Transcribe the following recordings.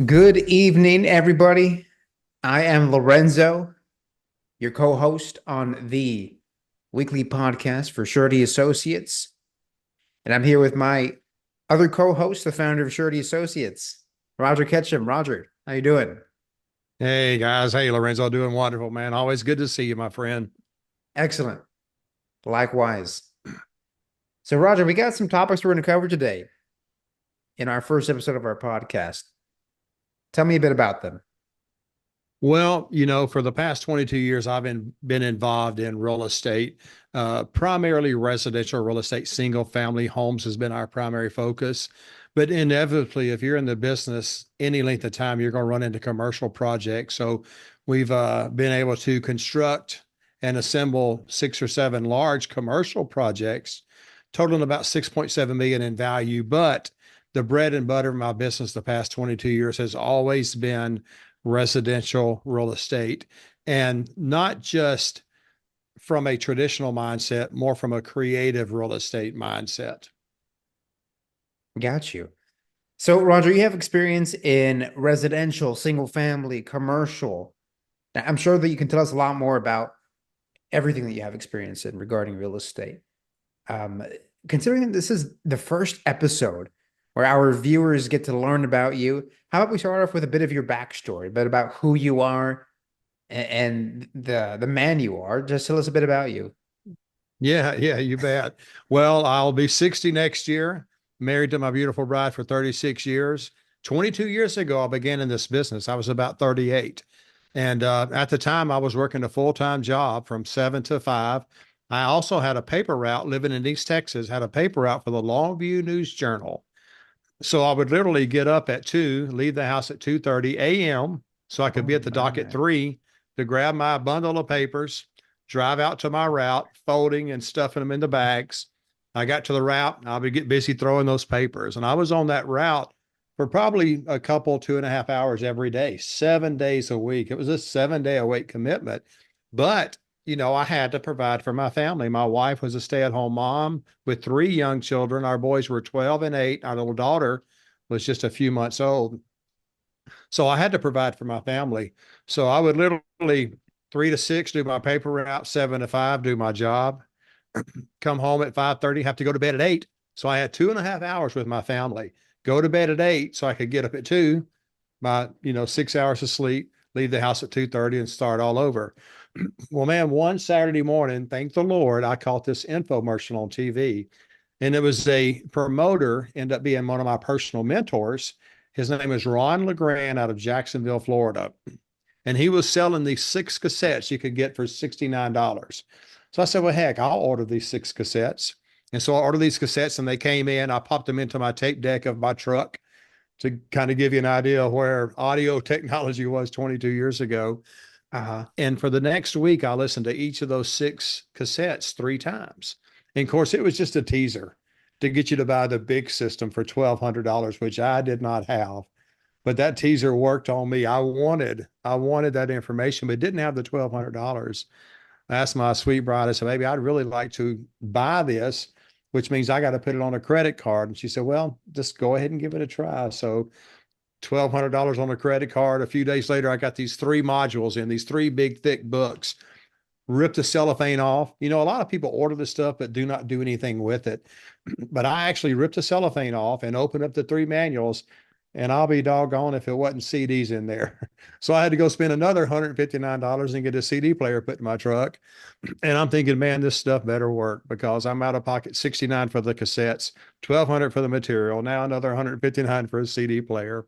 Good evening, everybody. I am Lorenzo, your co-host on the weekly podcast for Surety Associates, and I'm here with my other co-host, the founder of Surety Associates, Roger Ketchum. Roger, how you doing? Hey guys, hey Lorenzo, doing wonderful, man. Always good to see you, my friend. Excellent. Likewise. So, Roger, we got some topics we're going to cover today in our first episode of our podcast. Tell me a bit about them. Well, for the past 22 years, I've been involved in real estate, primarily residential real estate. Single family homes has been our primary focus. But inevitably, if you're in the business any length of time, you're going to run into commercial projects. So we've been able to construct and assemble 6 or 7 large commercial projects, totaling about 6.7 million in value. But the bread and butter of my business the past 22 years has always been residential real estate, and not just from a traditional mindset, more from a creative real estate mindset. Got you. So, Roger, you have experience in residential, single family, commercial. Now, I'm sure that you can tell us a lot more about everything that you have experience in regarding real estate. Um, Considering that this is the first episode where our viewers get to learn about you, how about we start off with a bit of your backstory, a bit about who you are and the man you are. Just tell us a bit about you. Yeah, you bet. Well, I'll be 60 next year, married to my beautiful bride for 36 years. 22 years ago, I began in this business. I was about 38. And at the time, I was working a full-time job from 7 to 5. I also had a paper route living in East Texas, had a paper route for the Longview News Journal. So I would literally get up at 2, leave the house at 2:30 a.m. so I could Oh be at the dock at my. 3 to grab my bundle of papers, drive out to my route, folding and stuffing them in the bags. I got to the route, I'll be get busy throwing those papers. And I was on that route for probably a couple, 2.5 hours every day, 7 days a week. It was a 7-day-a-week commitment. But I had to provide for my family. My wife was a stay-at-home mom with 3 young children. Our boys were 12 and 8. Our little daughter was just a few months old. So I had to provide for my family. So I would literally 3 to 6 do my paper route, 7 to 5 do my job, come home at 5:30, have to go to bed at 8. So I had 2.5 hours with my family. Go to bed at 8 so I could get up at 2, my 6 hours of sleep, leave the house at 2:30 and start all over. Well, man, one Saturday morning, thank the Lord, I caught this infomercial on TV. And it was a promoter, ended up being one of my personal mentors. His name is Ron LeGrand out of Jacksonville, Florida. And he was selling these 6 cassettes you could get for $69. So I said, well, heck, I'll order these 6 cassettes. And so I ordered these cassettes and they came in. I popped them into my tape deck of my truck to kind of give you an idea of where audio technology was 22 years ago. Uh-huh. And for the next week, I listened to each of those 6 cassettes 3 times. And of course, it was just a teaser to get you to buy the big system for $1,200, which I did not have. But that teaser worked on me. I wanted that information, but didn't have the $1,200. I asked my sweet bride, I said, baby, I'd really like to buy this, which means I got to put it on a credit card. And she said, well, just go ahead and give it a try. So $1,200 on a credit card. A few days later, I got these 3 modules in these 3 big, thick books, ripped the cellophane off. A lot of people order the stuff, but do not do anything with it. But I actually ripped the cellophane off and opened up the 3 manuals, and I'll be doggone if it wasn't CDs in there. So I had to go spend another $159 and get a CD player put in my truck. And I'm thinking, man, this stuff better work because I'm out of pocket 69 for the cassettes, 1,200 for the material, now another 159 for a CD player.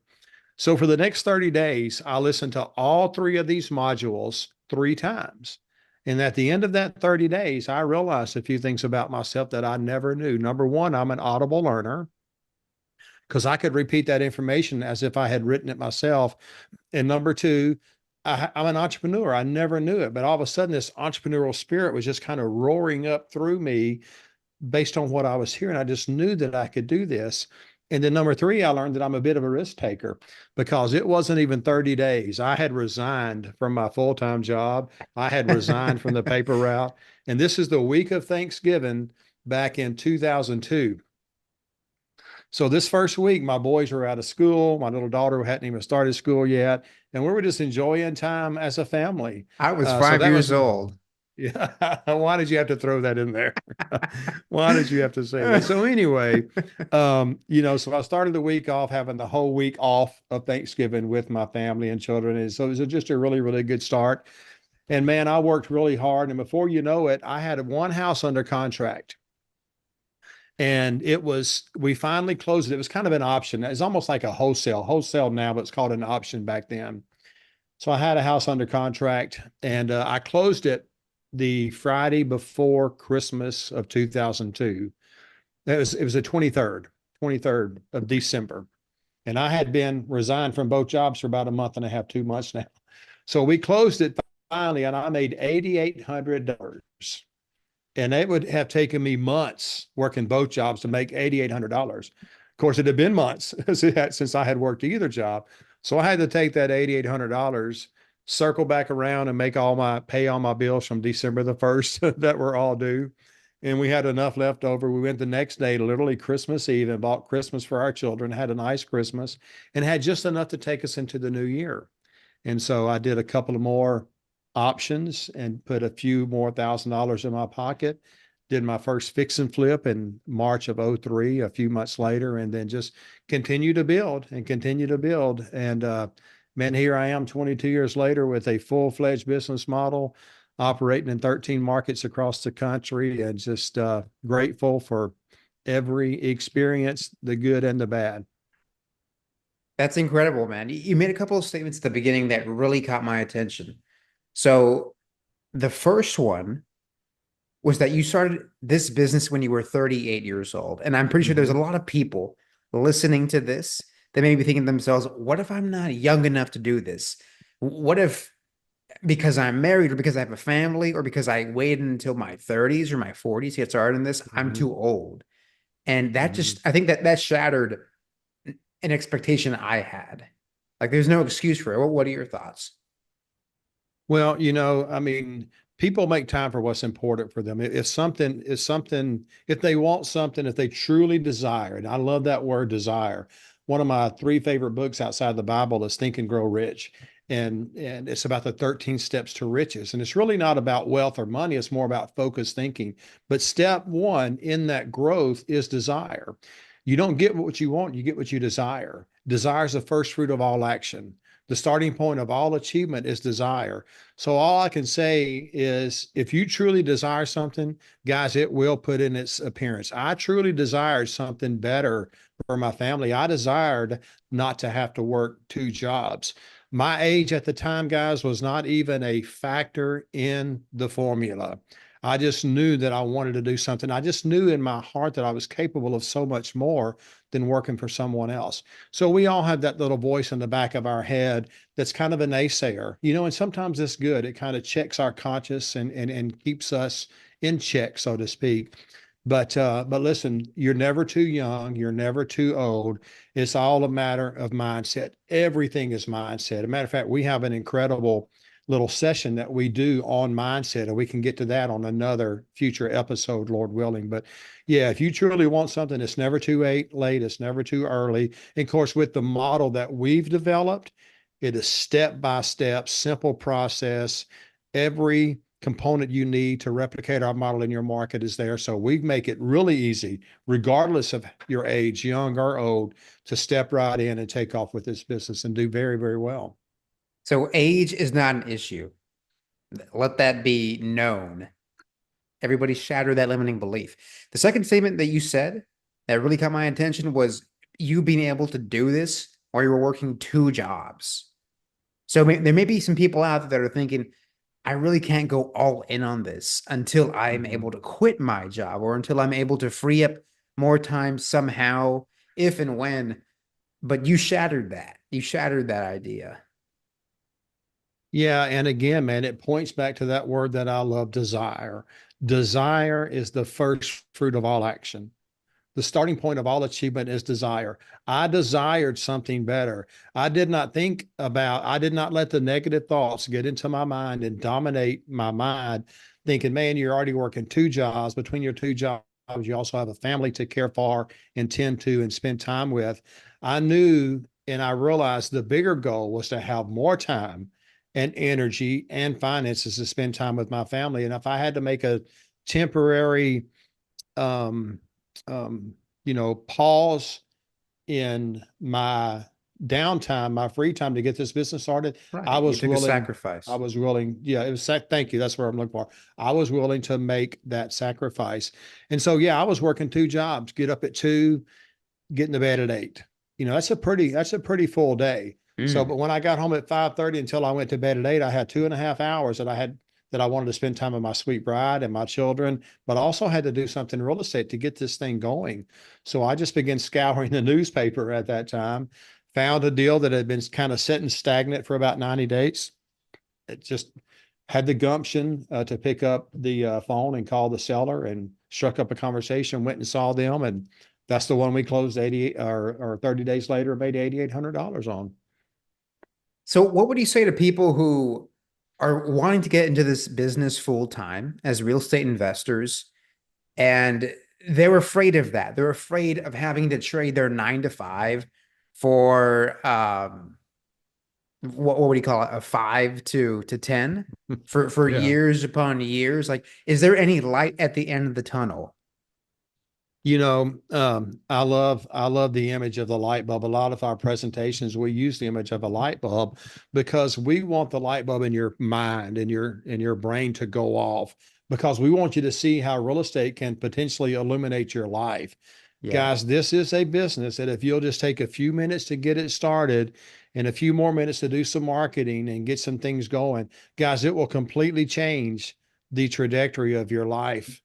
So for the next 30 days, I listened to all 3 of these modules 3 times. And at the end of that 30 days, I realized a few things about myself that I never knew. Number one, I'm an audible learner because I could repeat that information as if I had written it myself. And number two, I'm an entrepreneur. I never knew it, but all of a sudden, this entrepreneurial spirit was just kind of roaring up through me based on what I was hearing. I just knew that I could do this. And then number three, I learned that I'm a bit of a risk taker because it wasn't even 30 days. I had resigned from my full-time job. I had resigned from the paper route. And this is the week of Thanksgiving back in 2002. So this first week, my boys were out of school. My little daughter hadn't even started school yet, and we were just enjoying time as a family. I was So five that years was, old. yeah. Why did you have to throw that in there? Why did you have to say that? So anyway, so I started the week off having the whole week off of Thanksgiving with my family and children, and so it was just a really, really good start. And man, I worked really hard, and before you know it, I had one house under contract. And we finally closed it. It was kind of an option. It's almost like a wholesale now, but it's called an option back then. So I had a house under contract, and I closed it the Friday before Christmas of 2002. It was the 23rd of December. And I had been resigned from both jobs for about a month and a half, 2 months now. So we closed it finally, and I made $8,800. And it would have taken me months working both jobs to make $8,800. Of course, it had been months since I had worked either job. So I had to take that $8,800, circle back around and pay all my bills from December the 1st that were all due. And we had enough left over. We went the next day, literally Christmas Eve, and bought Christmas for our children, had a nice Christmas, and had just enough to take us into the new year. And so I did a couple of more options and put a few more $1,000s in my pocket. Did my first fix and flip in March of '03, a few months later, and then just continue to build and continue to build. And man, here I am 22 years later with a full-fledged business model operating in 13 markets across the country, and just grateful for every experience, the good and the bad. That's incredible, man. You made a couple of statements at the beginning that really caught my attention. So the first one was that you started this business when you were 38 years old. And I'm pretty sure there's a Mhm. lot of people listening to this that may be thinking to themselves, what if I'm not young enough to do this? What if because I'm married or because I have a family or because I waited until my 30s or my 40s to get started in this, I'm too Mhm. old. And that Mhm. just, I think that shattered an expectation I had. Like there's no excuse for it. What are your thoughts? Well, I mean, people make time for what's important for them. If they want something, if they truly desire, and I love that word desire. One of my three favorite books outside the Bible is Think and Grow Rich. And it's about the 13 steps to riches. And it's really not about wealth or money, it's more about focused thinking. But step one in that growth is desire. You don't get what you want, you get what you desire. Desire is the first fruit of all action. The starting point of all achievement is desire. So all I can say is if you truly desire something, guys, it will put in its appearance. I truly desired something better for my family. I desired not to have to work two jobs. My age at the time, guys, was not even a factor in the formula. I just knew that I wanted to do something. I just knew in my heart that I was capable of so much more than working for someone else. So we all have that little voice in the back of our head that's kind of a naysayer, and sometimes it's good. It kind of checks our conscience and keeps us in check, so to speak. But listen, you're never too young, you're never too old. It's all a matter of mindset. Everything is mindset. As a matter of fact, we have an incredible little session that we do on mindset, and we can get to that on another future episode, Lord willing. But yeah, if you truly want something, it's never too late, it's never too early. And of course, with the model that we've developed, it is step by step, simple process. Every component you need to replicate our model in your market is there. So we make it really easy, regardless of your age, young or old, to step right in and take off with this business and do very, very well. So age is not an issue. Let that be known. Everybody shatter that limiting belief. The second statement that you said that really caught my attention was you being able to do this while you were working two jobs. So there may be some people out there that are thinking, I really can't go all in on this until I'm Mhm. able to quit my job or until I'm able to free up more time somehow, if and when. But you shattered that. You shattered that idea. Yeah, and again, man, it points back to that word that I love, desire. Desire is the first fruit of all action. The starting point of all achievement is desire. I desired something better. I did not let the negative thoughts get into my mind and dominate my mind, thinking, man, you're already working two jobs. Between your two jobs, You also have a family to care for and tend to and spend time with. I knew and I realized the bigger goal was to have more time and energy and finances to spend time with my family. And if I had to make a temporary, um, um, pause in my downtime, my free time to get this business started, I Right. You was took a willing. I sacrifice. was willing. Yeah, it was. Thank you. That's what I'm looking for. I was willing to make that sacrifice, and so yeah, I was working two jobs. Get up at 2, getting to bed at 8. That's a pretty full day. So, Mm. but when I got home at 5:30 until I went to bed at 8, I had 2.5 hours that I wanted to spend time with my sweet bride and my children, but I also had to do something in real estate to get this thing going. So I just began scouring the newspaper at that time, found a deal that had been kind of sitting stagnant for about 90 days. It just had the gumption to pick up the phone and call the seller and struck up a conversation, went and saw them. And that's the one we closed 88 or 30 days later, made $8,800 on. So what would you say to people who are wanting to get into this business full time as real estate investors, and they're afraid of that? They're afraid of having to trade their 9 to 5 for what would you call it? A 5 to 10 for Yeah. years upon years. Like, is there any light at the end of the tunnel? I love the image of the light bulb. A lot of our presentations, we use the image of a light bulb because we want the light bulb in your mind and your brain to go off because we want you to see how real estate can potentially illuminate your life. Yeah. Guys, this is a business that if you'll just take a few minutes to get it started and a few more minutes to do some marketing and get some things going, guys, it will completely change the trajectory of your life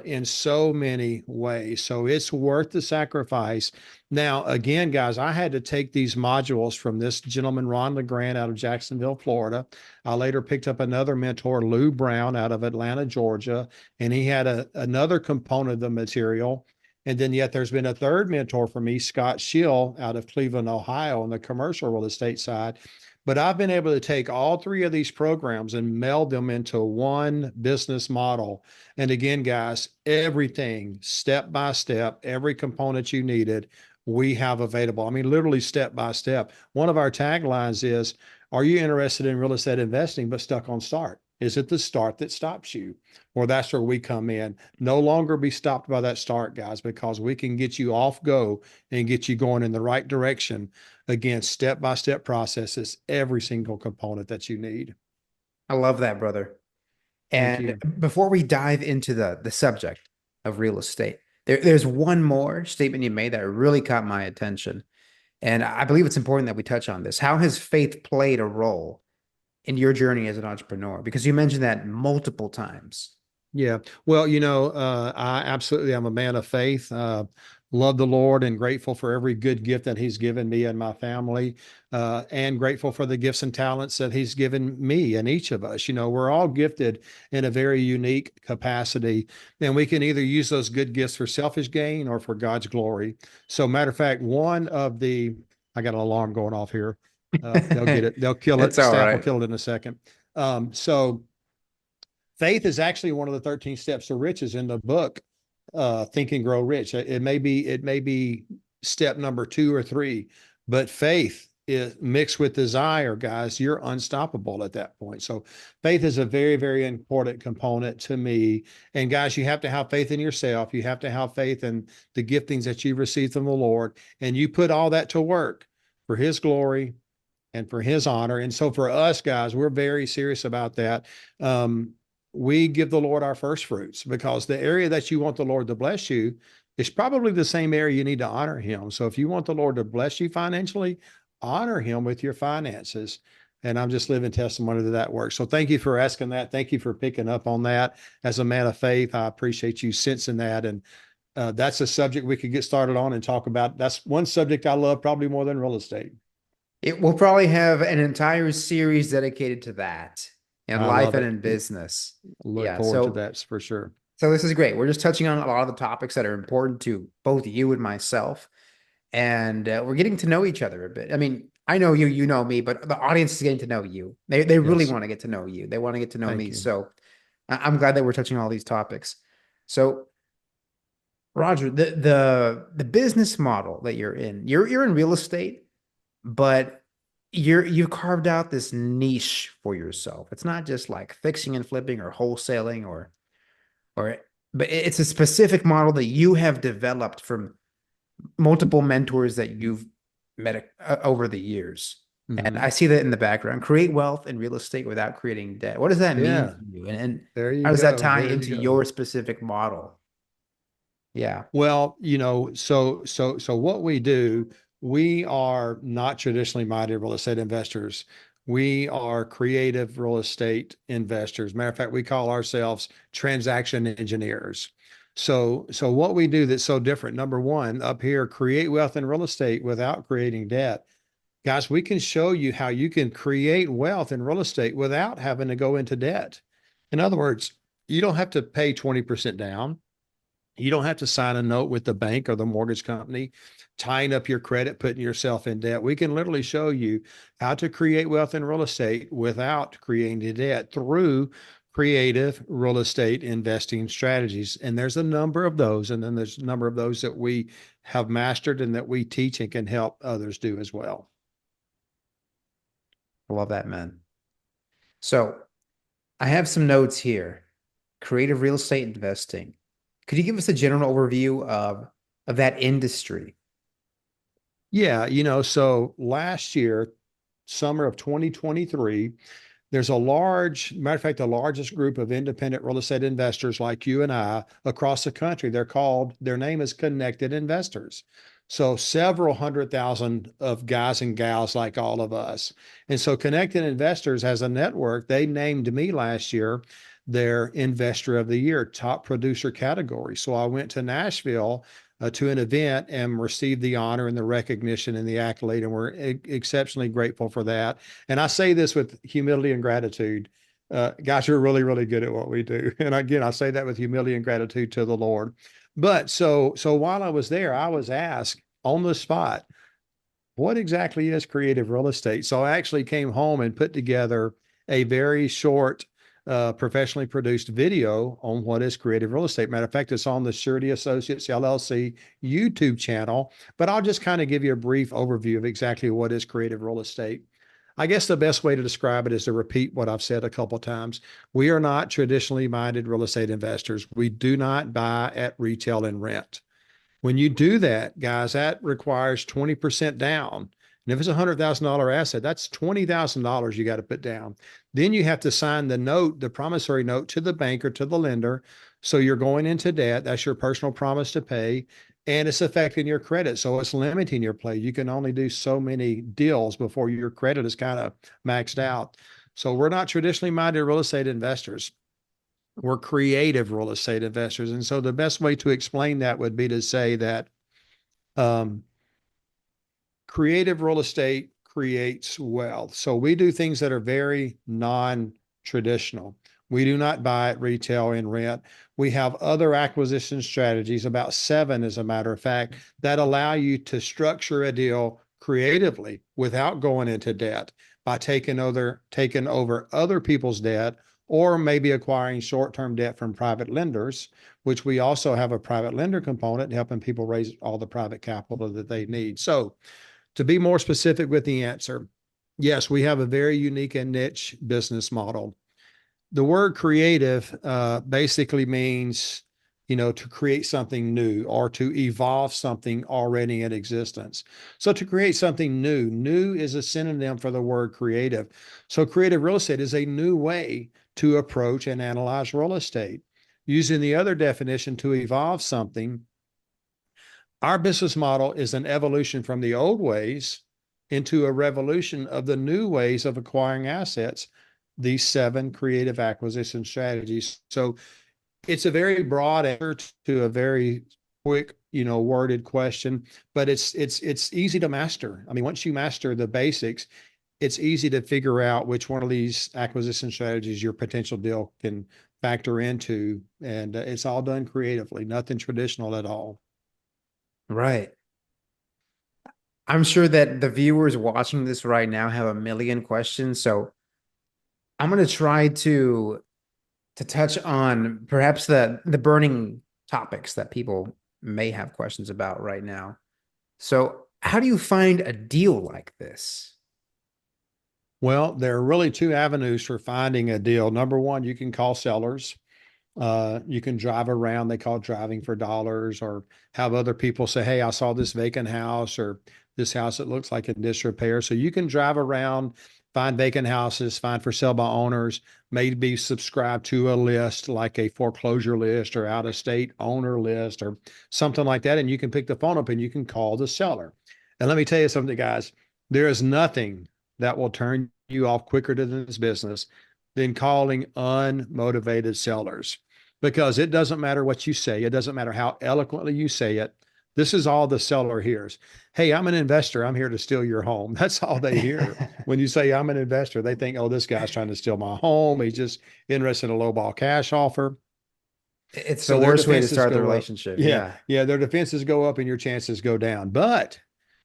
in so many ways. So it's worth the sacrifice. Now, again, guys, I had to take these modules from this gentleman, Ron LeGrand, out of Jacksonville, Florida. I later picked up another mentor, Lou Brown, out of Atlanta, Georgia, and he had another component of the material. And then yet there's been a third mentor for me, Scott Schill, out of Cleveland, Ohio, on the commercial real estate side. But I've been able to take all three of these programs and meld them into one business model. And again, guys, everything step by step, every component you needed, we have available. I mean, literally step by step. One of our taglines is, are you interested in real estate investing but stuck on start? Is it the start that stops you? Well, that's where we come in. No longer be stopped by that start, guys, because we can get you off go and get you going in the right direction. Again, step by step processes, every single component that you need. I love that, brother. Thank And you. before we dive into the subject of real estate, there's one more statement you made that really caught my attention. And I believe it's important that we touch on this. How has faith played a role in your journey as an entrepreneur? Because you mentioned that multiple times. Yeah. Well, I absolutely am a man of faith. Love the Lord and grateful for every good gift that He's given me and my family, and grateful for the gifts and talents that He's given me and each of us. We're all gifted in a very unique capacity, and we can either use those good gifts for selfish gain or for God's glory. So, matter of fact, I got an alarm going off here. They'll get it. They'll kill It's it. all Staff will right. kill it in a second. So, faith is actually one of the 13 steps to riches in the book, Think and Grow Rich. It may be step number 2 or 3, but faith is mixed with desire, guys. You're unstoppable at that point. So faith is a very, very important component to me. And guys, you have to have faith in yourself. You have to have faith in the giftings that you received from the Lord, and you put all that to work for His glory and for His honor. And so for us, guys, we're very serious about that. Um, we give the Lord our first fruits because the area that you want the Lord to bless you is probably the same area you need to honor Him. So if you want the Lord to bless you financially, honor Him with your finances. And I'm just living testimony to that work. So thank you for asking that. Thank you for picking up on that. As a man of faith, I appreciate you sensing that. And that's a subject we could get started on and talk about. That's one subject I love probably more than real estate. It will probably have an entire series dedicated to that in I life love and it. in business. Look Yeah. forward to So that for sure. so this is great. We're just touching on a lot of the topics that are important to both you and myself. And we're getting to know each other a bit. I mean, I know you, you know me, but the audience is getting to know you. They really Yes. want to get to know you. They want to get to know Thank me. you. So I'm glad that we're touching all these topics. So Roger, the business model that you're in real estate, but you've carved out this niche for yourself. It's not just like fixing and flipping or wholesaling or but it's a specific model that you have developed from multiple mentors that you've met over the years. And I Hmm. see that in the background. Create wealth in real estate without creating debt. What does that mean Yeah, to you? And there how you does that go. tie There you into go. your specific model? Yeah. Well, so what we do, we are not traditionally minded real estate investors. We are creative real estate investors. Matter of fact, we call ourselves transaction engineers. So what we do that's so different, number one, up here, create wealth in real estate without creating debt. Guys, we can show you how you can create wealth in real estate without having to go into debt. In other words, you don't have to pay 20% down. You don't have to sign a note with the bank or the mortgage company, tying up your credit, putting yourself in debt. We can literally show you how to create wealth in real estate without creating debt through creative real estate investing strategies. And there's a number of those. And then there's a number of those that we have mastered and that we teach and can help others do as well. I love that, man. So I have some notes here. Creative real estate investing. Could you give us a general overview of that industry? Yeah, so last year, summer of 2023, there's matter of fact, the largest group of independent real estate investors like you and I across the country. Their name is Connected Investors. So several 100,000 of guys and gals like all of us. And so Connected Investors has a network. They named me last year their Investor of the Year, top producer category. So I went to Nashville to an event and received the honor and the recognition and the accolade. And we're exceptionally grateful for that. And I say this with humility and gratitude. Guys, we're really, really good at what we do. And again, I say that with humility and gratitude to the Lord. But so while I was there, I was asked on the spot, what exactly is creative real estate? So I actually came home and put together a very short, professionally produced video on what is creative real estate. Matter of fact, it's on the Surety Associates LLC YouTube channel, but I'll just kind of give you a brief overview of exactly what is creative real estate. I guess the best way to describe it is to repeat what I've said a couple of times. We are not traditionally minded real estate investors. We do not buy at retail and rent. When you do that, guys, that requires 20% down. And if it's a $100,000 asset, that's $20,000 you got to put down. Then you have to sign the note, the promissory note to the bank or to the lender. So you're going into debt. That's your personal promise to pay. And it's affecting your credit. So it's limiting your play. You can only do so many deals before your credit is kind of maxed out. So we're not traditionally minded real estate investors. We're creative real estate investors. And so the best way to explain that would be to say that um, creative real estate creates wealth. So we do things that are very non-traditional. We do not buy at retail and rent. We have other acquisition strategies, about seven, as a matter of fact, that allow you to structure a deal creatively without going into debt by taking over other people's debt or maybe acquiring short-term debt from private lenders, which we also have a private lender component helping people raise all the private capital that they need. So to be more specific with the answer, yes, we have a very unique and niche business model. The word creative basically means, to create something new or to evolve something already in existence. So to create something new is a synonym for the word creative. So creative real estate is a new way to approach and analyze real estate. Using the other definition, to evolve something, our business model is an evolution from the old ways into a revolution of the new ways of acquiring assets, these seven creative acquisition strategies. So it's a very broad answer to a very quick, worded question, but it's easy to master. I mean, once you master the basics, it's easy to figure out which one of these acquisition strategies your potential deal can factor into, and it's all done creatively, nothing traditional at all. Right. I'm sure that the viewers watching this right now have a million questions. So I'm going to try to touch on perhaps the burning topics that people may have questions about right now. So, how do you find a deal like this? Well, there are really two avenues for finding a deal. Number one, you can call sellers. You can drive around, they call driving for dollars, or have other people say, hey, I saw this vacant house or this house that looks like in disrepair. So you can drive around, find vacant houses, find for sale by owners, maybe subscribe to a list like a foreclosure list or out of state owner list or something like that. And you can pick the phone up and you can call the seller. And let me tell you something, guys, there is nothing that will turn you off quicker to this business than calling unmotivated sellers, because it doesn't matter what you say. It doesn't matter how eloquently you say it. This is all the seller hears. Hey, I'm an investor. I'm here to steal your home. That's all they hear. When you say I'm an investor, they think, oh, this guy's trying to steal my home. He's just interested in a lowball cash offer. It's the So their worst way to defenses start the go up. relationship. Yeah. Yeah. Yeah. Their defenses go up and your chances go down. But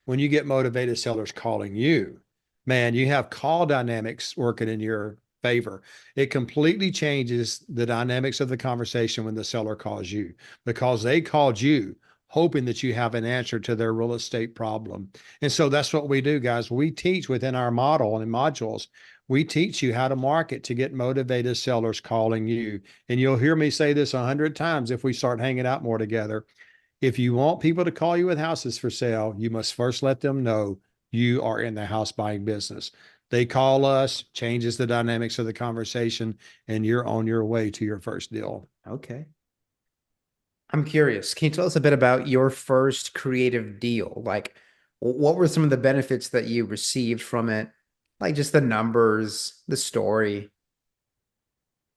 when you get motivated sellers calling you, man, you have call dynamics working in your favor. It completely changes the dynamics of the conversation when the seller calls you, because they called you hoping that you have an answer to their real estate problem. And so that's what we do, guys. We teach within our model and modules. We teach you how to market to get motivated sellers calling you. And you'll hear me say this 100 times if we start hanging out more together. If you want people to call you with houses for sale, you must first let them know you are in the house buying business. They call us, changes the dynamics of the conversation, and you're on your way to your first deal. Okay. I'm curious. Can you tell us a bit about your first creative deal? Like, what were some of the benefits that you received from it? Like just the numbers, the story.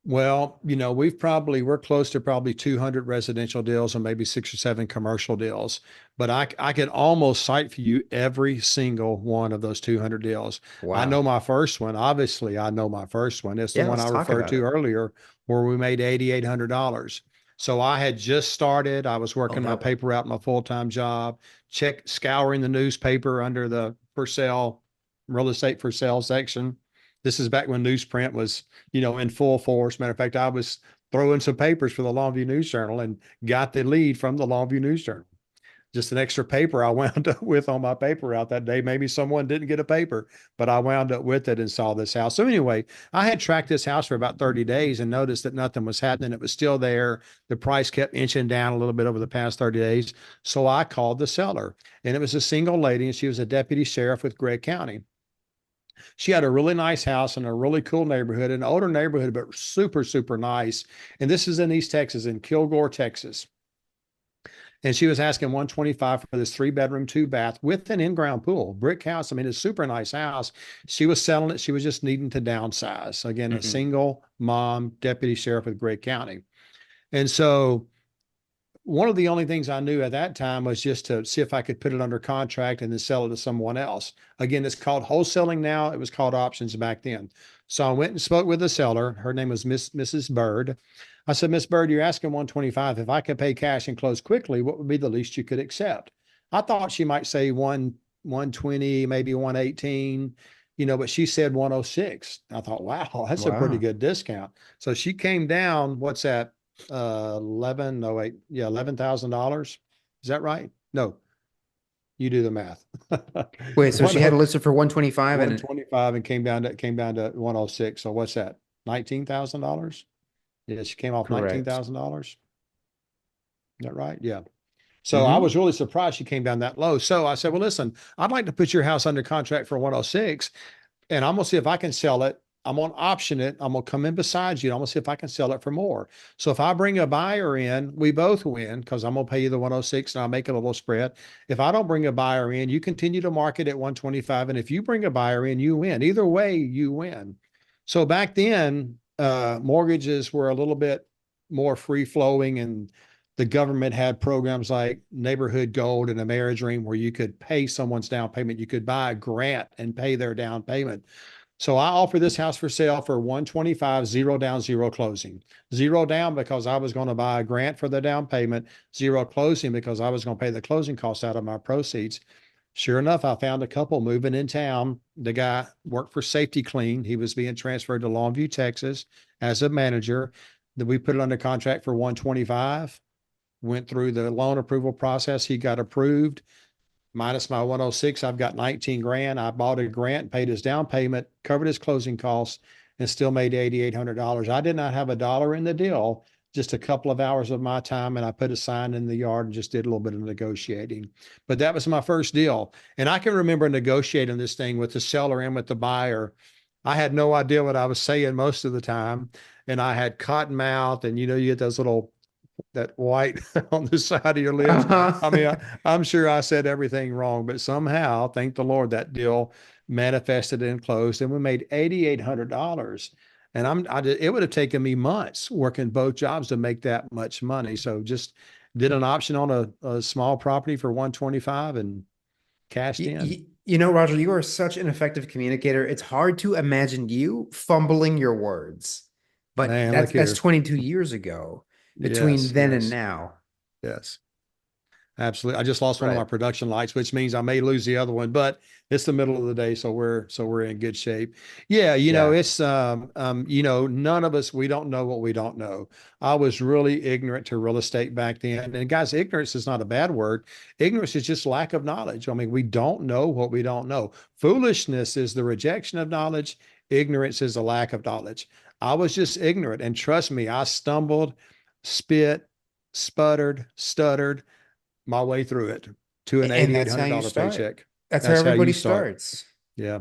Well, we're close to probably 200 residential deals and maybe 6 or 7 commercial deals, but I could almost cite for you every single one of those 200 deals. I know Wow. my first one. Obviously, I know my first one. It's the Yeah, one let's I talk referred about to it. earlier where we made $8,800. So I had just started. I was Oh, working my paper out, my full-time job, scouring the newspaper under the for sale, real estate for sale section. This is back when newsprint was in full force. Matter of fact, I was throwing some papers for the Longview News Journal and got the lead from the Longview News Journal. Just an extra paper I wound up with on my paper route that day. Maybe someone didn't get a paper, but I wound up with it and saw this house. So anyway, I had tracked this house for about 30 days and noticed that nothing was happening. It was still there. The price kept inching down a little bit over the past 30 days. So I called the seller, and it was a single lady, and she was a deputy sheriff with Gregg County. She had a really nice house in a really cool neighborhood, an older neighborhood, but super, super nice. And this is in East Texas, in Kilgore, Texas. And she was asking 125 for this 3 bedroom, 2 bath with an in-ground pool, brick house. I mean, it's a super nice house. She was selling it. She was just needing to downsize. Again, a Hmm. single mom, deputy sheriff with Gregg County. And so one of the only things I knew at that time was just to see if I could put it under contract and then sell it to someone else. Again, it's called wholesaling now. It was called options back then. So I went and spoke with the seller. Her name was Mrs. Bird. I said, Miss Bird, you're asking 125. If I could pay cash and close quickly, what would be the least you could accept? I thought she might say 120, maybe 118, but she said 106. I thought, wow, that's a pretty Wow. good discount. So she came down, what's that? 11, no, wait, yeah, $11,000. Is that right? No, you do the math. Wait, so One, she had it listed for 125 and 125 and came down to 106. So what's that? $19,000? Yeah, she came off correct. $19,000. Is that right? Yeah. So I Hmm. was really surprised she came down that low. So I said, well, listen, I'd like to put your house under contract for 106, and I'm gonna see if I can sell it. I'm gonna option it. I'm gonna come in beside you. I'm gonna see if I can sell it for more. So if I bring a buyer in, we both win because I'm gonna pay you the 106 and I'll make a little spread. If I don't bring a buyer in, you continue to market at 125. And if you bring a buyer in, you win. Either way, you win. So back then, mortgages were a little bit more free flowing, and the government had programs like Neighborhood Gold and a Marriage Ring where you could pay someone's down payment. You could buy a grant and pay their down payment. So I offer this house for sale for 125, zero down, zero closing. Zero down because I was going to buy a grant for the down payment, zero closing because I was going to pay the closing costs out of my proceeds. Sure enough, I found a couple moving in town. The guy worked for Safety Clean. He was being transferred to Longview, Texas as a manager. Then we put it under contract for 125. went through the loan approval process. He got approved. Minus my 106, I've got 19 grand. I bought a grant, paid his down payment, covered his closing costs, and still made $8,800. I did not have a dollar in the deal, just a couple of hours of my time. And I put a sign in the yard and just did a little bit of negotiating. But that was my first deal. And I can remember negotiating this thing with the seller and with the buyer. I had no idea what I was saying most of the time. And I had cotton mouth, and you get those little that white on the side of your lips. I mean, Uh-huh. I'm sure I said everything wrong, but somehow, thank the Lord, that deal manifested and closed, and we made $8,800. And it would have taken me months working both jobs to make that much money. So just did an option on a small property for 125 and cashed in. Roger, you are such an effective communicator. It's hard to imagine you fumbling your words, but Man, that's look that's here. 22 years ago between Yes, then and yes, now. yes. Absolutely. I just lost one of my Right. production lights, which means I may lose the other one, but it's the middle of the day, so we're in good shape. Yeah, Yeah. it's none of us, we don't know what we don't know. I was really ignorant to real estate back then. And guys, ignorance is not a bad word. Ignorance is just lack of knowledge. I mean, we don't know what we don't know. Foolishness is the rejection of knowledge. Ignorance is a lack of knowledge. I was just ignorant. And trust me, I stumbled, spit, sputtered, stuttered my way through it to an And that's how you $8,800 start. paycheck. That's how That's how everybody you start. starts. Yeah.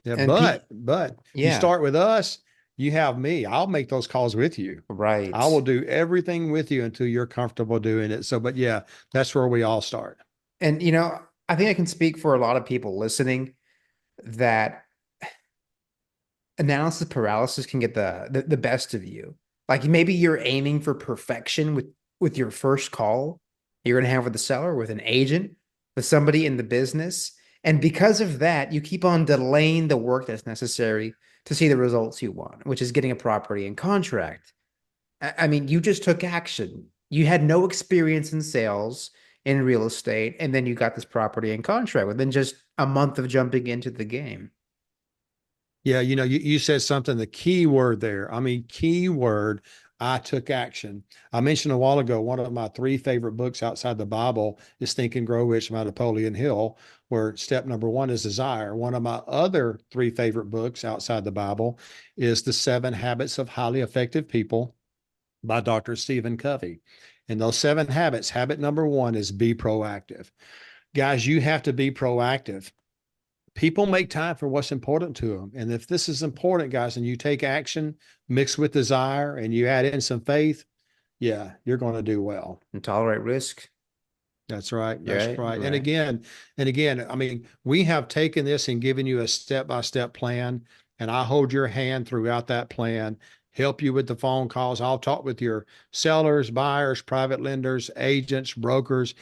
Yeah. And But you yeah, start with us, you have me. I'll make those calls with you. I right. will do everything with you until you're comfortable doing it. So, but yeah, that's where we all start. And I think I can speak for a lot of people listening that analysis paralysis can get the best of you. Like maybe you're aiming for perfection with your first call you're going to have with the seller, with an agent, with somebody in the business. And because of that, you keep on delaying the work that's necessary to see the results you want, which is getting a property and contract. I mean, you just took action. You had no experience in sales in real estate, and then you got this property and contract within just a month of jumping into the game. Yeah, you said something, the key word there. I mean, key word, I took action. I mentioned a while ago, one of my three favorite books outside the Bible is Think and Grow Rich by Napoleon Hill, where step number one is desire. One of my other three favorite books outside the Bible is The 7 Habits of Highly Effective People by Dr. Stephen Covey. And those 7 habits, habit number one is be proactive. Guys, you have to be proactive. People make time for what's important to them. And if this is important, guys, and you take action mixed with desire and you add in some faith, yeah, you're going to do well. And tolerate risk. That's right. You're That's right. right. Right. And again, I mean, we have taken this and given you a step-by-step plan, and I hold your hand throughout that plan, help you with the phone calls. I'll talk with your sellers, buyers, private lenders, agents, brokers,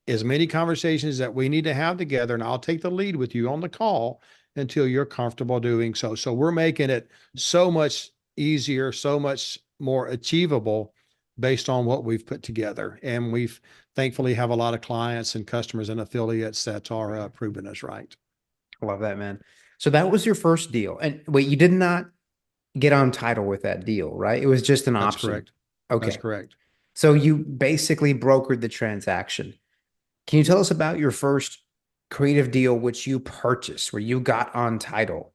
as many conversations that we need to have together, and I'll take the lead with you on the call until you're comfortable doing so. So we're making it so much easier, so much more achievable based on what we've put together. And we've thankfully have a lot of clients and customers and affiliates that are proving us right. I love that, man. So that was your first deal. And wait, you did not get on title with that deal, right? It was just an That's option. correct. That's Okay. correct. So you basically brokered the transaction. Can you tell us about your first creative deal which you purchased, where you got on title?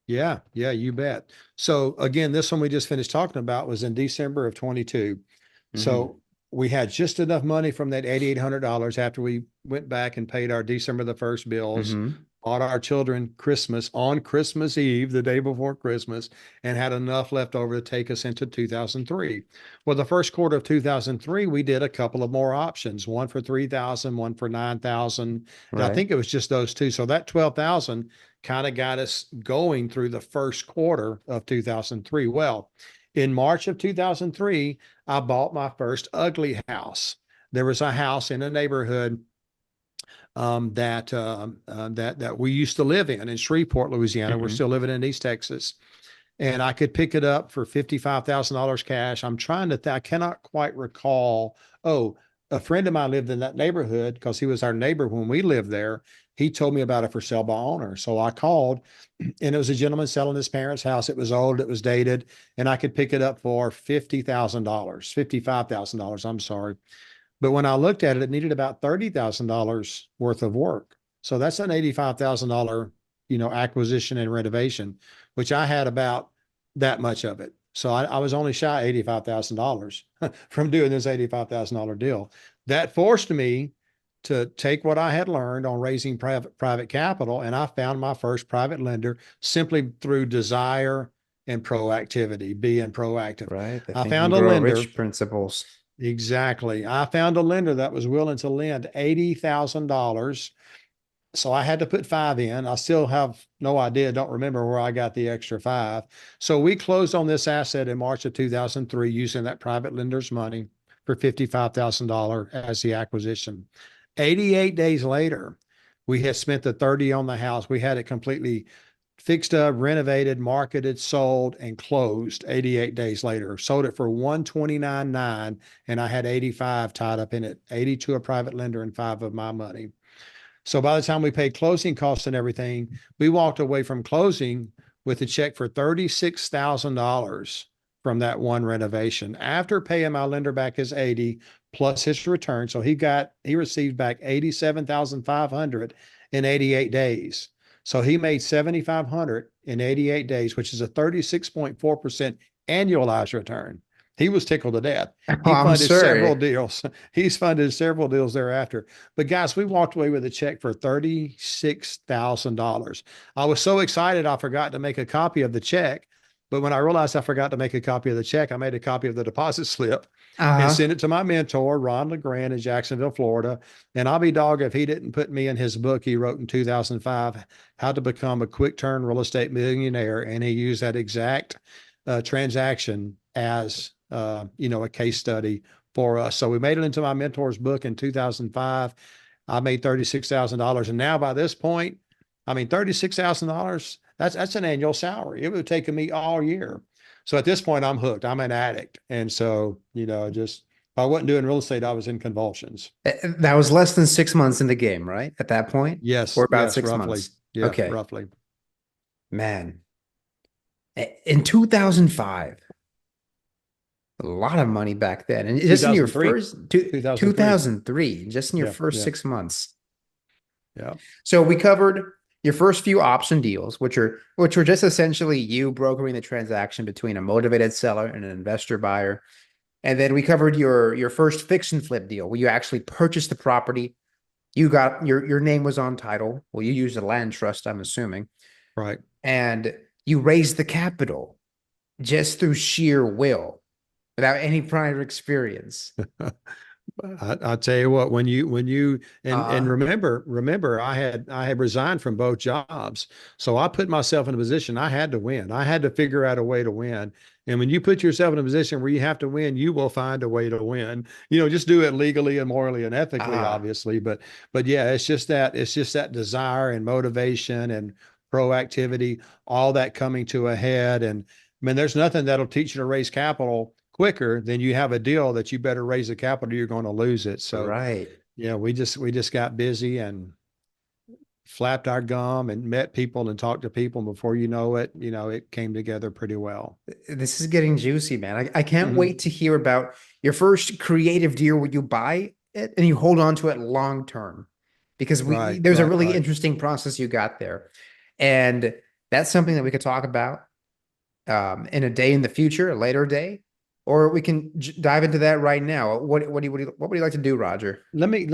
Yeah, yeah, you bet. So again, this one we just finished talking about was in December of 22. Hmm. So we had just enough money from that $8,800 after we went back and paid our December the 1st bills, Hmm. bought our children Christmas on Christmas Eve, the day before Christmas, and had enough left over to take us into 2003. Well, the first quarter of 2003, we did a couple of more options, one for 3,000, one for 9,000. And I Right. think it was just those two. So that 12,000 kind of got us going through the first quarter of 2003. Well, in March of 2003, I bought my first ugly house. There was a house in a neighborhood that we used to live in Shreveport, Louisiana. We're Hmm. still living in East Texas, and I could pick it up for $55,000 cash. I'm trying to, I cannot quite recall. Oh, a friend of mine lived in that neighborhood because he was our neighbor when we lived there. he told me about it for sale by owner. So I called, and it was a gentleman selling his parents' house. It was old, it was dated, and I could pick it up for $50,000, $55,000. I'm sorry. But when I looked at it, it needed about $30,000 worth of work. So that's an $85,000, acquisition and renovation, which I had about that much of it. So I was only shy $85,000 from doing this $85,000 deal. That forced me to take what I had learned on raising private capital, and I found my first private lender simply through desire and proactivity, being proactive. Right. The I Think and found a Grow lender. Rich principles. Exactly. I found a lender that was willing to lend $80,000. So I had to put five in. I still have no idea, don't remember where I got the extra five. So we closed on this asset in March of 2003 using that private lender's money for $55,000 as the acquisition. 88 days later, we had spent the 30 on the house. We had it completely fixed up, renovated, marketed, sold, and closed 88 days later. Sold it for 129.9, and I had 85 tied up in it, 80 to a private lender and 5 of my money. So by the time we paid closing costs and everything, we walked away from closing with a check for $36,000 from that one renovation after paying my lender back his 80 plus his return. So he received back 87,500 in 88 days. So he made 7,500 in 88 days, which is a 36.4% annualized return. He was tickled to death. Oh, He I'm funded several sorry. deals. He's funded several deals thereafter. But guys, we walked away with a check for $36,000. I was so excited I forgot to make a copy of the check. But when I realized I forgot to make a copy of the check, I made a copy of the deposit slip and Uh-huh. sent it to my mentor, Ron LeGrand in Jacksonville, Florida. And I'll be dogged if he didn't put me in his book he wrote in 2005, How to Become a Quick Turn Real Estate Millionaire. And he used that exact transaction as a case study for us. So we made it into my mentor's book in 2005. I made $36,000, and now by this point, I mean $36,000. That's an annual salary. It would have taken me all year. So at this point, I'm hooked. I'm an addict, and so just if I wasn't doing real estate, I was in convulsions. That was less than 6 months in the game, right? At that point, or Yes, about yes, six roughly. months. Yeah, Okay, roughly. man. In 2005, a lot of money back then, and just in your 2003. first 2003. 2003, just in your Yeah, first yeah, 6 months. yeah. So we covered your first few option deals, which were just essentially you brokering the transaction between a motivated seller and an investor buyer. And then we covered your first fix and flip deal where you actually purchased the property. You got your name was on title. Well, you used a land trust, I'm assuming, Right. and you raised the capital just through sheer will without any prior experience. I'll tell you what, when you and Uh, remember, I had resigned from both jobs. So I put myself in a position I had to win. I had to figure out a way to win. And when you put yourself in a position where you have to win, you will find a way to win. Just do it legally and morally and ethically, uh, obviously. But yeah, it's just that desire and motivation and proactivity, all that coming to a head. And I mean, there's nothing that'll teach you to raise capital quicker than you have a deal that you better raise the capital, you're going to lose it. So right. yeah, we just got busy and flapped our gum and met people and talked to people. And before you know it, it came together pretty well. This is getting juicy, man. I can't Mhm. wait to hear about your first creative deal where you buy it and you hold on to it long term because Right, there's a right, really right. interesting process you got there. And that's something that we could talk about in a day in the future, a later day, or we can dive into that right now. What would you like to do, Roger? Let me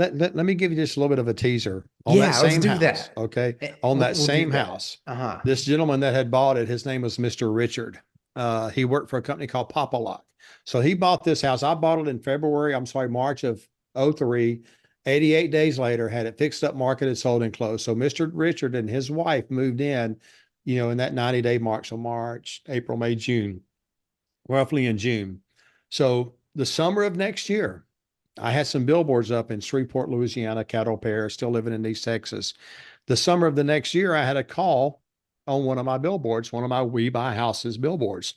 give you just a little bit of a teaser on that Yeah, let's same do house. that. Okay. On that We'll do same that. house, Uh-huh. this gentleman that had bought it, his name was Mr. Richard. He worked for a company called Papa Lock. So he bought this house. I bought it in February, I'm sorry, March of '03. 88 days later, had it fixed up, marketed, sold, and closed. So Mr. Richard and his wife moved in that 90-day mark. So March, April, May, June, roughly in June. So the summer of next year, I had some billboards up in Shreveport, Louisiana, Cattle Pair, still living in East Texas. The summer of the next year, I had a call on one of my billboards, one of my We Buy Houses billboards.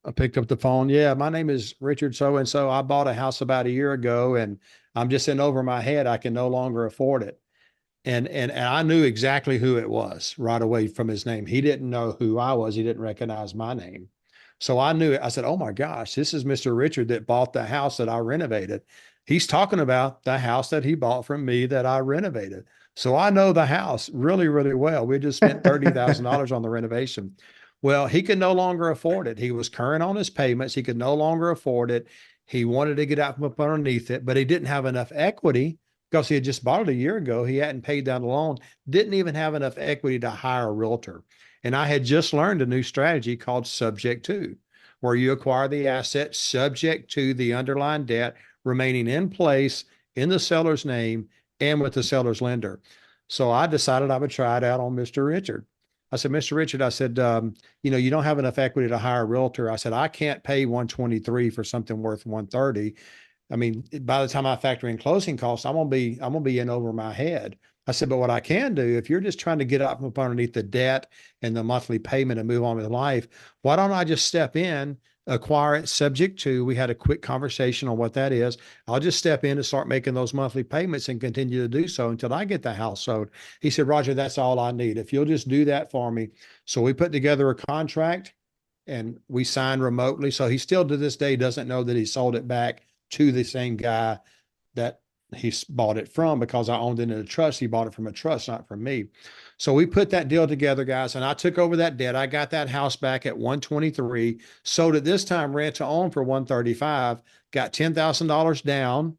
I picked up the phone. Yeah, my name is Richard so and so. I bought a house about a year ago and I'm just in over my head. I can no longer afford it. And I knew exactly who it was right away from his name. He didn't know who I was. He didn't recognize my name. So I knew it. I said, "Oh my gosh, this is Mr. Richard that bought the house that I renovated. He's talking about the house that he bought from me that I renovated." So I know the house really, really well. We just spent $30,000 on the renovation. Well, he could no longer afford it. He was current on his payments. He could no longer afford it. He wanted to get out from up underneath it, but he didn't have enough equity because he had just bought it a year ago. He hadn't paid down the loan, didn't even have enough equity to hire a realtor. And I had just learned a new strategy called subject to, where you acquire the asset subject to the underlying debt remaining in place in the seller's name and with the seller's lender. So I decided I would try it out on Mr. Richard. I said, "Mr. Richard," I said, you don't have enough equity to hire a realtor. I said, "I can't pay 123 for something worth 130. I mean, by the time I factor in closing costs, I'm gonna be in over my head." I said, "But what I can do, if you're just trying to get up from underneath the debt and the monthly payment and move on with life, why don't I just step in, acquire it subject to?" We had a quick conversation on what that is. "I'll just step in and start making those monthly payments and continue to do so until I get the house sold." He said, "Roger, that's all I need. If you'll just do that for me." So we put together a contract and we signed remotely. So he still to this day doesn't know that he sold it back to the same guy that he bought it from, because I owned it in a trust. He bought it from a trust, not from me. So we put that deal together, guys, and I took over that debt. I got that house back at 123, sold it this time rent to own for 135, got $10,000 down.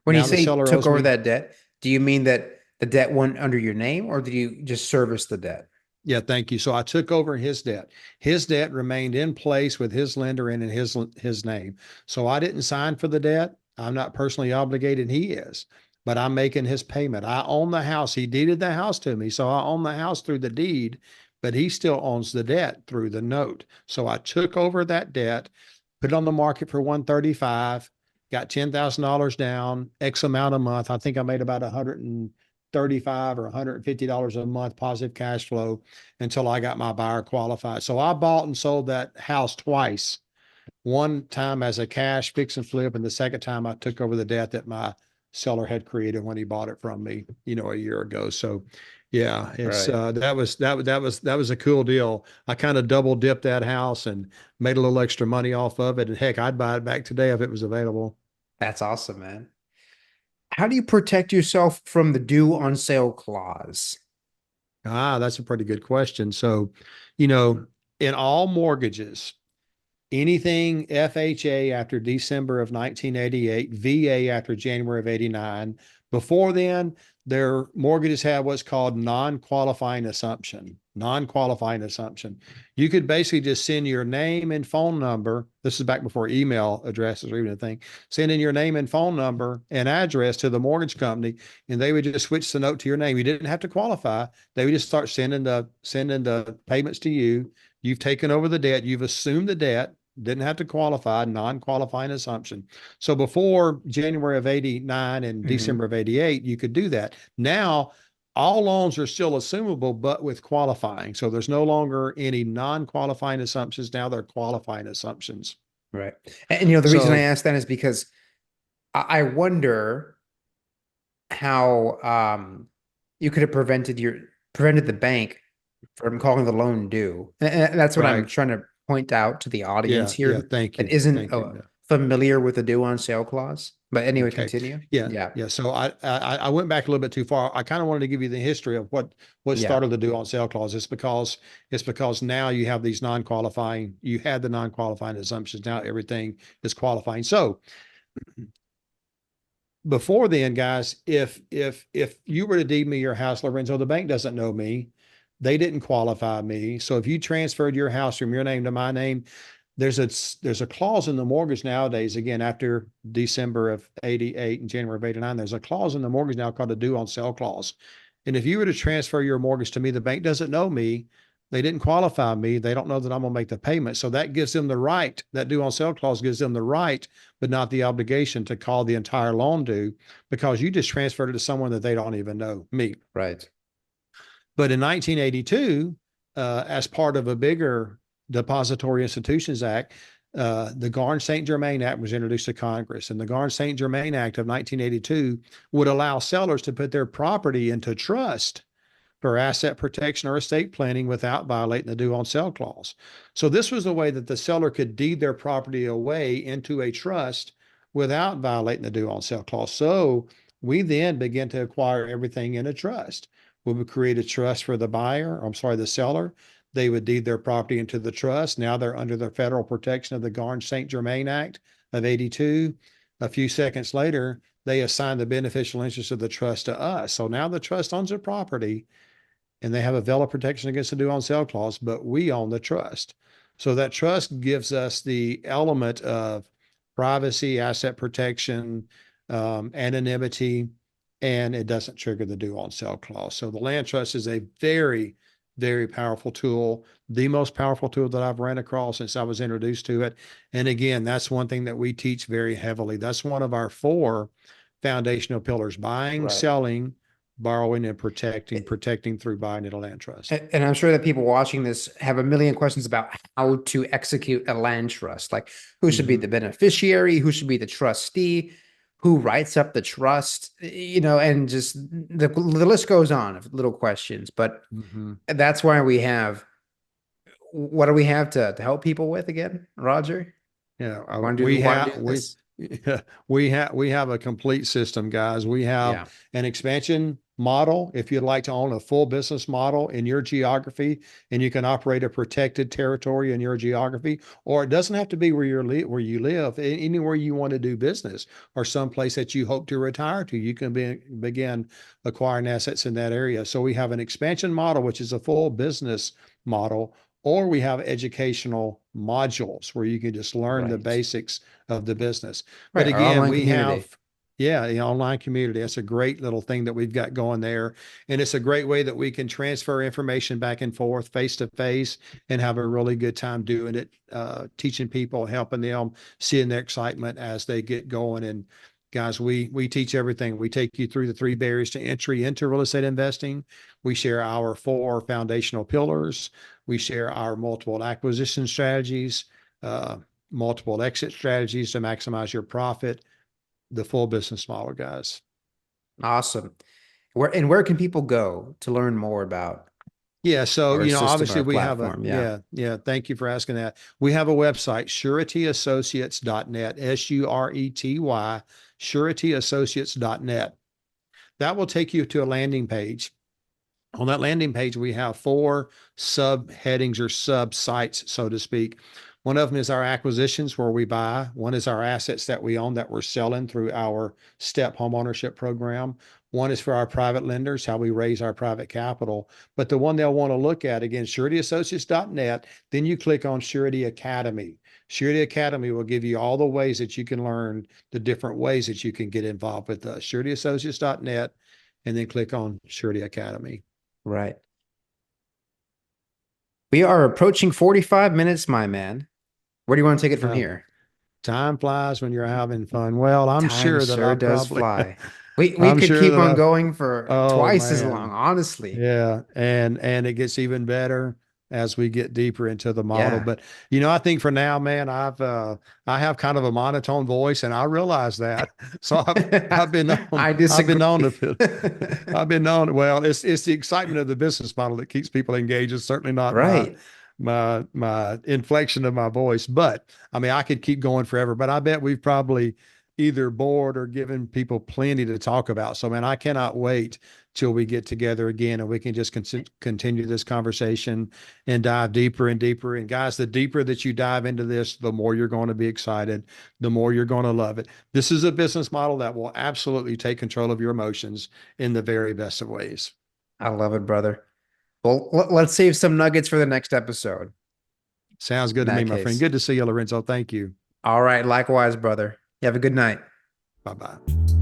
When you Now the say seller took owes over me. that debt, do you mean that the debt went under your name, or did you just service the debt? Yeah, thank you. So I took over his debt. His debt remained in place with his lender and in his name. So I didn't sign for the debt. I'm not personally obligated. He is, but I'm making his payment. I own the house. He deeded the house to me, so I own the house through the deed, but he still owns the debt through the note. So I took over that debt, put it on the market for 135, got $10,000 down, X amount a month. I think I made about 135 or $150 a month positive cash flow until I got my buyer qualified. So I bought and sold that house twice. One time as a cash fix and flip, and the second time I took over the debt that my seller had created when he bought it from me, a year ago. So yeah, it's Right. that was a cool deal. I kind of double dipped that house and made a little extra money off of it. And heck, I'd buy it back today if it was available. That's awesome, man. How do you protect yourself from the due on sale clause? That's a pretty good question. So, you know, in all mortgages, anything FHA after December of 1988, VA after January of 89. Before then, their mortgages had what's called non-qualifying assumption. Non-qualifying assumption. You could basically just send your name and phone number. This is back before email addresses or even a thing. Send in your name and phone number and address to the mortgage company, and they would just switch the note to your name. You didn't have to qualify. They would just start sending the payments to you. You've taken over the debt. You've assumed the debt, didn't have to qualify, non-qualifying assumption. So before January of 89 and Hmm. December of 88, you could do that. Now, all loans are still assumable, but with qualifying. So there's no longer any non-qualifying assumptions. Now they're qualifying assumptions. Right. And the reason I So, ask that is because I wonder how you could have prevented the bank from calling the loan due. And that's what I'm right. trying to point out to the audience Yeah. Yeah. here Thank that you. isn't Thank you. Yeah. familiar with the due on sale clause. But anyway, Okay. continue. Yeah. Yeah. Yeah. So I went back a little bit too far. I kind of wanted to give you the history of what Yeah. started to do on sale clause. It's because now you have these non-qualifying, you had the non-qualifying assumptions. Now everything is qualifying. So before then, guys, if you were to deed me your house, Lorenzo, the bank doesn't know me. They didn't qualify me. So if you transferred your house from your name to my name, there's a clause in the mortgage nowadays, again, after December of 88 and January of 89, there's a clause in the mortgage now called a due on sale clause. And if you were to transfer your mortgage to me, the bank doesn't know me. They didn't qualify me. They don't know that I'm going to make the payment. So that gives them the right. That due on sale clause gives them the right, but not the obligation to call the entire loan due, because you just transferred it to someone that they don't even know, me. Right. But in 1982, as part of a bigger Depository Institutions Act, The Garn-St. Germain Act was introduced to Congress, and the Garn-St. Germain Act of 1982 would allow sellers to put their property into trust for asset protection or estate planning without violating the due on sale clause. So this was a way that the seller could deed their property away into a trust without violating the due on sale clause. So we then begin to acquire everything in a trust. We would create a trust for the buyer, I'm sorry, the seller. They would deed their property into the trust. Now they're under the federal protection of the Garn-St. Germain Act of 82. A few seconds later, they assign the beneficial interest of the trust to us. So now the trust owns the property and they have a veil of protection against the due on sale clause, but we own the trust. So that trust gives us the element of privacy, asset protection, anonymity, and it doesn't trigger the due on sale clause. So the land trust is a very, very powerful tool, the most powerful tool that I've ran across since I was introduced to it. And again, that's one thing that we teach very heavily. That's one of our 4 foundational pillars: buying, Right. selling, borrowing, and protecting through buying in a land trust. And I'm sure that people watching this have a million questions about how to execute a land trust. Like who should be Mm-hmm. the beneficiary, who should be the trustee, who writes up the trust, and just the list goes on of little questions. But Mm-hmm. that's why we have what do we have to help people with again, Roger? Yeah, Want to do we want to have do this? we have a complete system, guys. We have Yeah, an expansion model. If you'd like to own a full business model in your geography, and you can operate a protected territory in your geography, or it doesn't have to be where you live, anywhere you want to do business, or someplace that you hope to retire to, you can begin acquiring assets in that area. So we have an expansion model, which is a full business model, or we have educational modules where you can just learn the right. basics of the business. But Right. Our again, online we community. have, yeah, the online community. That's a great little thing that we've got going there. And it's a great way that we can transfer information back and forth face to face and have a really good time doing it, teaching people, helping them, seeing their excitement as they get going. And guys, we teach everything. We take you through the 3 barriers to entry into real estate investing. We share our 4 foundational pillars. We share our multiple acquisition strategies, uh, multiple exit strategies to maximize your profit, the full business model, guys. Awesome. Where can people go to learn more about Yeah, so our system, obviously our we have platform? Yeah. yeah. Thank you for asking that. We have a website, suretyassociates.net, SURETY, suretyassociates.net. That will take you to a landing page. On that landing page, we have 4 subheadings or sub sites, so to speak. One of them is our acquisitions, where we buy. One is our assets that we own that we're selling through our STEP home ownership program. One is for our private lenders, how we raise our private capital. But the one they'll want to look at, again, suretyassociates.net, then you click on Surety Academy. Surety Academy will give you all the ways that you can learn the different ways that you can get involved with us. Suretyassociates.net, and then click on Surety Academy. Right. We are approaching 45 minutes, my man. Where do you want to take it from Uh, here? Time flies when you're having fun. Well, I'm Time sure that sure I does probably, fly. We I'm could sure keep that on I've, going for oh twice as long, man. honestly. Yeah. And it gets even better as we get deeper into the model. Yeah. But, I think for now, man, I have kind of a monotone voice and I realize that. So I I've been known disagree. to, I've been known, well, it's the excitement of the business model that keeps people engaged. It's certainly not Right. my inflection of my voice, but I mean, I could keep going forever, but I bet we've probably either bored or given people plenty to talk about. So, man, I cannot wait till we get together again and we can just continue this conversation and dive deeper and deeper. And guys, the deeper that you dive into this, the more you're going to be excited, the more you're going to love it. This is a business model that will absolutely take control of your emotions in the very best of ways. I love it, brother. Well, let's save some nuggets for the next episode. Sounds In good to me, that my friend. case. Good to see you, Lorenzo. Thank you. All right. Likewise, brother. You have a good night. Bye bye.